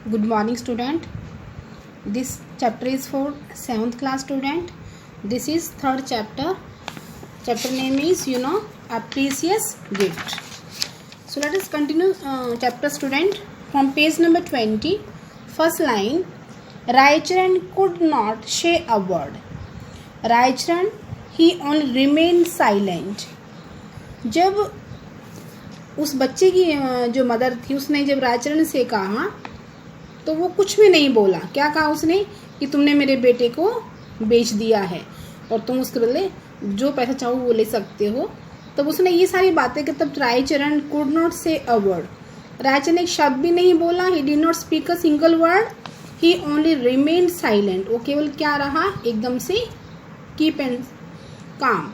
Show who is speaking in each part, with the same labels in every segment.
Speaker 1: Good morning, student. This chapter is for 7th class student. This is third chapter. Chapter name is a precious gift. So let us continue chapter, student, from page number 20. First line, Raicharan could not say a word. Raicharan, he only remained silent. जब उस बच्चे की जो mother थी उसने जब रायचरण से कहा तो वो कुछ भी नहीं बोला। क्या कहा उसने कि तुमने मेरे बेटे को बेच दिया है और तुम उसके बदले जो पैसा चाहो वो ले सकते हो। तब उसने ये सारी बातें कि तब रायचरण कुड नॉट से अ वर्ड, रायचरण एक शब्द भी नहीं बोला। He did not speak a single word, he only remained silent. वो केवल क्या रहा, एकदम से कीप एंड काम,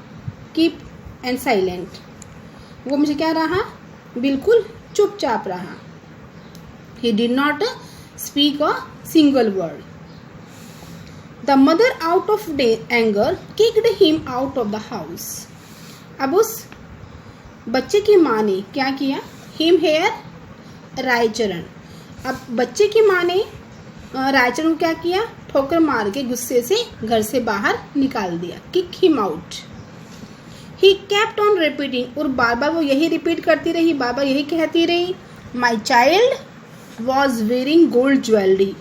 Speaker 1: कीप एंड साइलेंट। वो मुझे क्या रहा, बिल्कुल चुपचाप रहा। He did not speak a single word. The mother out of anger kicked him out of the house. अब उस बच्चे की माँ ने क्या किया, हिम हेयर रायचरण। अब बच्चे की माँ ने रायचरण को क्या किया, ठोकर मार के गुस्से से घर से बाहर निकाल दिया, kick him out. He kept on repeating, और बार बार वो यही रिपीट करती रही, बार बार यही कहती रही, my child was wearing gold jewellery,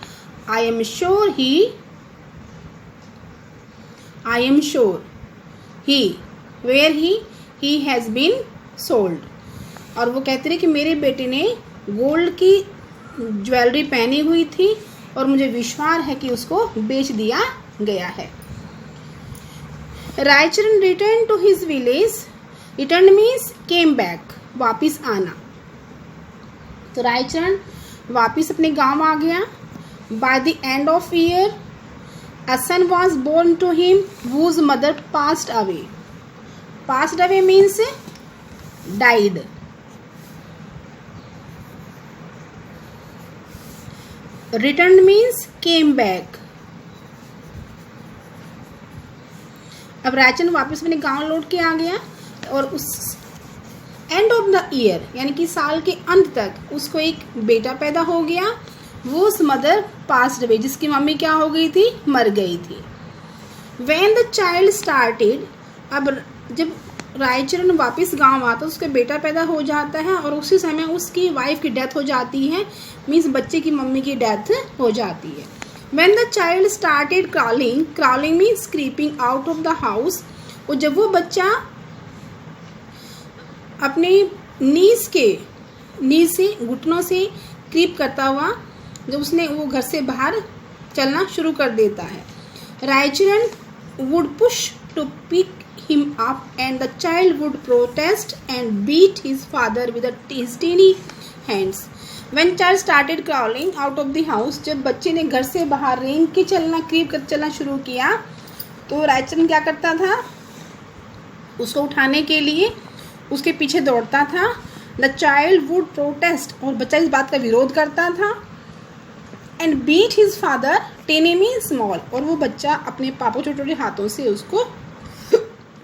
Speaker 1: I am sure he where he has been sold. और वो कहती रही कि मेरे बेटे ने गोल्ड की ज्वेलरी पहनी हुई थी और मुझे विश्वास है कि उसको बेच दिया गया है। Raicharan return to his village, return means came back, वापिस आना। तो रायचरण वापिस अपने गांव आ गया। By the end of year a son was born to him whose mother passed away. Passed away means died. Returned means came back. अब रायचरण वापस अपने गांव लौट के आ गया और उस एंड ऑफ द ईयर यानी कि साल के अंत तक उसको एक बेटा पैदा हो गया। वो उस मदर पास्ड अवे, जिसकी मम्मी क्या हो गई थी, मर गई थी। व्हेन द चाइल्ड स्टार्टेड, अब जब रायचरण वापस गांव आता है उसका बेटा पैदा हो जाता है और उसी समय उसकी वाइफ की डेथ हो जाती है, मीन्स बच्चे की मम्मी की डेथ हो जाती है। When the child started crawling means creeping out of the house, और जब वो बच्चा अपने नीज से घुटनों से क्रीप करता हुआ जब उसने वो घर से बाहर चलना शुरू कर देता है, Raicharan would push to pick him up and the child would protest and beat his father with his teeny hands. When child started crawling out of the house, जब बच्चे ने घर से बाहर रेंग के चलना, क्रीप कर चलना शुरू किया तो रायचरण क्या करता था, उसको उठाने के लिए उसके पीछे दौड़ता था। द चाइल्ड वुड प्रोटेस्ट, और बच्चा इस बात का विरोध करता था। And beat his father, teeny mean small, और वो बच्चा अपने पापा छोटे छोटे हाथों से उसको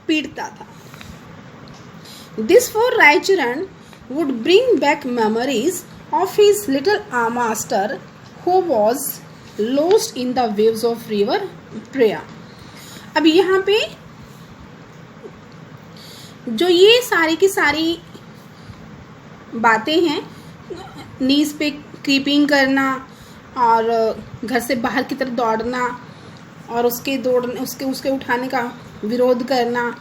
Speaker 1: पीटता था। This for Raicharan would bring back memories of his little master who was lost in the waves of river Praya. अब यहाँ पे जो ये सारी की सारी बातें हैं, नीज पे क्रीपिंग करना और घर से बाहर की तरफ दौड़ना और उसके उठाने का विरोध करना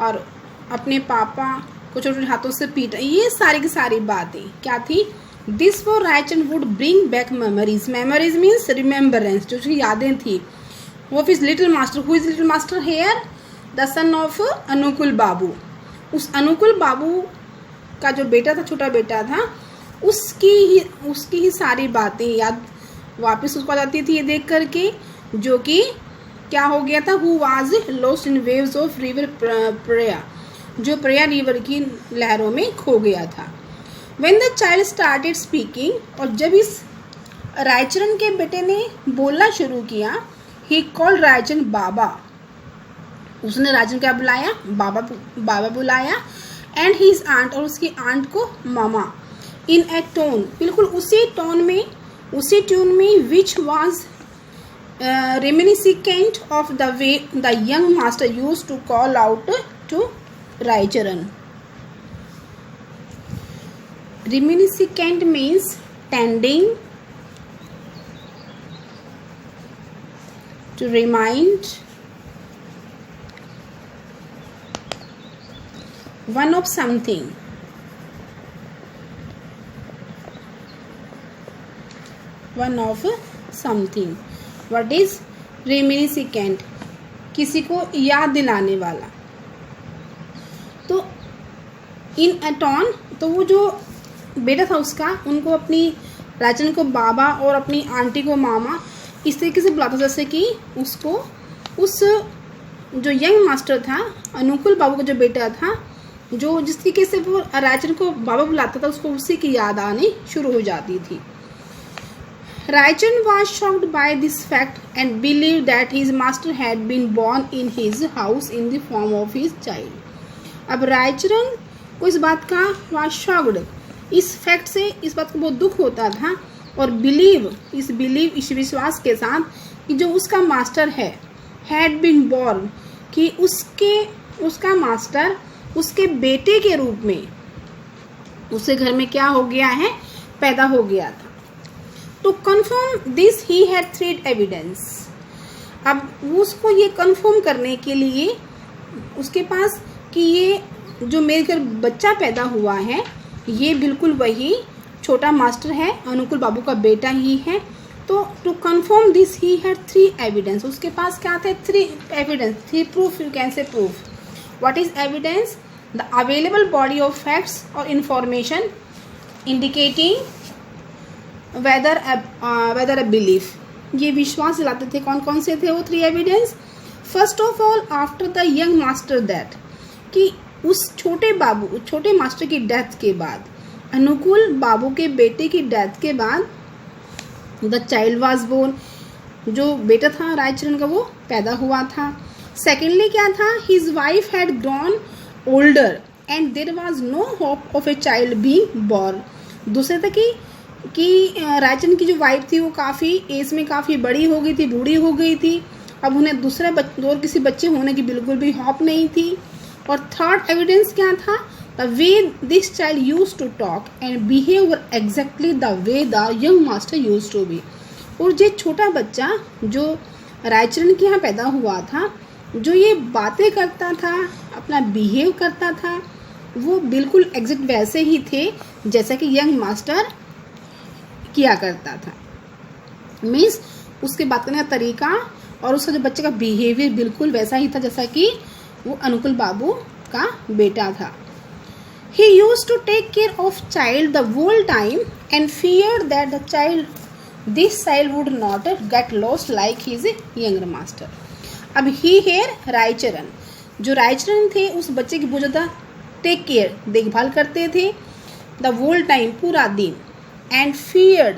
Speaker 1: और अपने पापा को छोटे छोटे हाथों से पीटना, ये सारी की सारी बातें क्या थी। This for Raichand would bring back memories. Memories means remembrance, जो उसकी यादें थी। वो फिर little master, who is little master here? The son of अनुकुल बाबू। उस अनुकुल बाबू का जो बेटा था, छोटा बेटा था, उसकी ही सारी बातें याद वापस उसको आ जाती थी ये देख करके, जो कि क्या हो गया था, who was lost in waves of river Praya, जो प्रया रिवर की लहरों में खो गया था। When the child started speaking, और जब इस रायचरण के बेटे ने बोलना शुरू किया, he called रायचरण बाबा, उसने रायचरण क्या बुलाया, बाबा बुलाया। एंड his aunt, और उसकी आंट को मामा। इन ए टोन, बिल्कुल उसी टोन में उसी ट्यून में which was reminiscent of the way the young master used to call out to Raicharan. Reminiscent means tending to remind one of something. One of something. What is reminiscent? किसी को याद दिलाने वाला. तो इन एटॉन, तो वो जो बेटा था उसका, उनको अपनी राजन को बाबा और अपनी आंटी को मामा इस तरीके से बुलाता जैसे कि उसको उस जो यंग मास्टर था अनुकूल बाबू का जो बेटा था, जो जिस तरीके से वो राजन को बाबा बुलाता था, उसको उसी की याद आनी शुरू हो जाती थी. Raicharan was shocked by this fact and believed that his master had been born in his house in the form of his child. अब रायचरण को इस बात का was shocked, इस फैक्ट से इस बात को बहुत दुख होता था, और इस विश्वास के साथ कि जो उसका मास्टर है had been born, कि उसका मास्टर उसके बेटे के रूप में उसके घर में क्या हो गया है, पैदा हो गया था. To confirm this he had three evidence. अब उसको ये कन्फर्म करने के लिए उसके पास कि ये जो मेरे घर बच्चा पैदा हुआ है ये बिल्कुल वही छोटा मास्टर है, अनुकूल बाबू का बेटा ही है. तो to confirm this he had three evidence. उसके पास क्या थे? Three evidence, three proof, you can say proof. What is evidence? The available body of facts और information indicating whether a belief. ये विश्वास दिलाते थे. कौन कौन से थे वो three evidence? First of all, after the young master death, कि उस छोटे मास्टर की डेथ के बाद, अनुकूल बाबू के बेटे की डेथ के बाद, द चाइल्ड वाज बोर्न, जो बेटा था रायचरण का वो पैदा हुआ था. सेकेंडली क्या था? His wife had grown older and there was no hope of a child being born. दूसरे था कि रायचरण की जो वाइफ थी वो काफ़ी एज में काफ़ी बड़ी हो गई थी, बूढ़ी हो गई थी. अब उन्हें और किसी बच्चे होने की बिल्कुल भी होप नहीं थी. और थर्ड एविडेंस क्या था? The way this child use to talk and behave exactly the way the young master use to be. और ये छोटा बच्चा जो रायचरण के यहाँ पैदा हुआ था, जो ये बातें करता था, अपना बिहेव करता था, वो बिल्कुल एग्जैक्ट वैसे ही थे जैसा कि यंग मास्टर किया करता था. मीन्स उसके बात करने का तरीका और उसका जो बच्चे का बिहेवियर बिल्कुल वैसा ही था जैसा कि वो अनुकूल बाबू का बेटा था. He use to take care of child the whole time and fear that this child would not get lost like his younger master. अब ही हेयर रायचरण, जो रायचरण थे उस बच्चे की बहुत ज़्यादा टेक केयर, देखभाल करते थे, द होल टाइम, पूरा दिन. एंड फियर्ड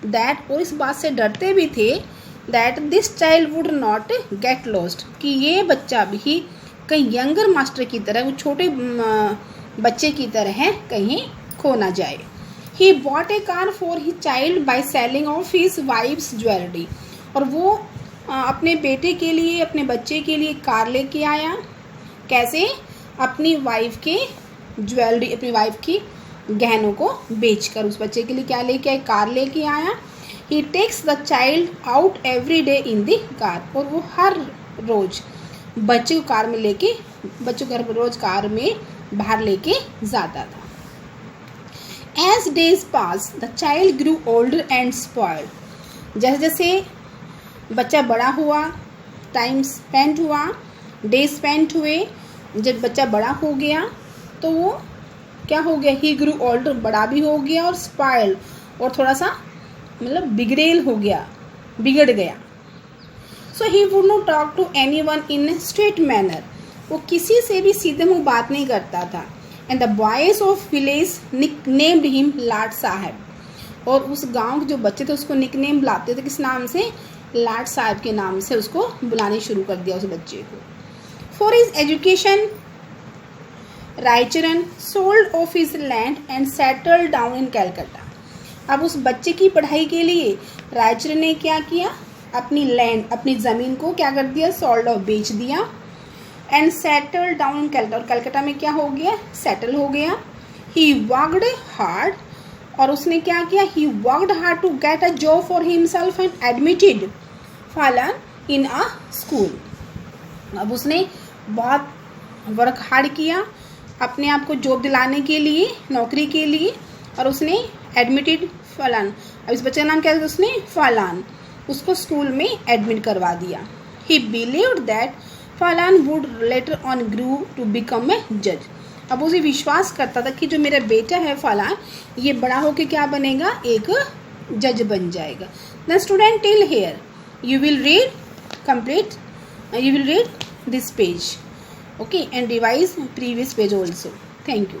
Speaker 1: दैट, और इस बात से डरते भी थे, that this child would not get lost, कि ये बच्चा भी कहीं यंगर मास्टर की तरह, वो छोटे बच्चे की तरह कहीं खो ना जाए. He bought A car for he child by selling of his wives jewellery. और वो अपने बेटे के लिए, अपने बच्चे के लिए कार लेके आया. कैसे? अपनी वाइफ के ज्वेलरी, अपनी वाइफ की गहनों को बेचकर उस बच्चे के लिए क्या लेके आए? कार लेके आया. He takes the child out every day in the car. और वो हर रोज बच्चे को कार में लेके, बच्चों को रोज कार में बाहर लेके जाता था. As days pass the child grew older and spoiled. जैसे जैसे बच्चा बड़ा हुआ, टाइम स्पेंड हुआ, डे स्पेंड हुए, जब बच्चा बड़ा हो गया तो वो क्या हो गया? ही ग्रू ओल्डर, बड़ा भी हो गया, और स्पॉइल्ड, और थोड़ा सा मतलब बिगड़ेल हो गया, बिगड़ गया. So he would not talk to anyone in straight manner. वो किसी से भी सीधे मुंह बात नहीं करता था. And the boys of village nicknamed him लाट साहब. और उस गांव के जो बच्चे थे उसको निकनेम बुलाते थे. किस नाम से? लाट साहब के नाम से उसको बुलाने शुरू कर दिया उस बच्चे को. For his education Raicharan sold off his land and settled down in Calcutta. अब उस बच्चे की पढ़ाई के लिए रायचूर ने क्या किया, अपनी लैंड, अपनी ज़मीन को क्या कर दिया, सोल्ड ऑफ, बेच दिया। And settle down in Calcutta, और कलकत्ता में क्या हो गया, सेटल हो गया। ही वर्कड हार्ड, और उसने क्या किया, he worked hard to get a job for himself and admitted Phailna in a school. अब उसने बहुत वर्क हार्ड किया अपने आप को जॉब दिलाने के लिए, नौकरी के लिए, और उसने एडमिटेड फलान, अब इस बच्चे का नाम क्या है, उसने फलान, उसको स्कूल में एडमिट करवा दिया। He believed that Phailna would later on grow to become a जज। अब उसे विश्वास करता था कि जो मेरा बेटा है फलान, ये बड़ा होकर क्या बनेगा, एक जज बन जाएगा। The student till here you will read this page, okay, and revise previous page also. Thank you.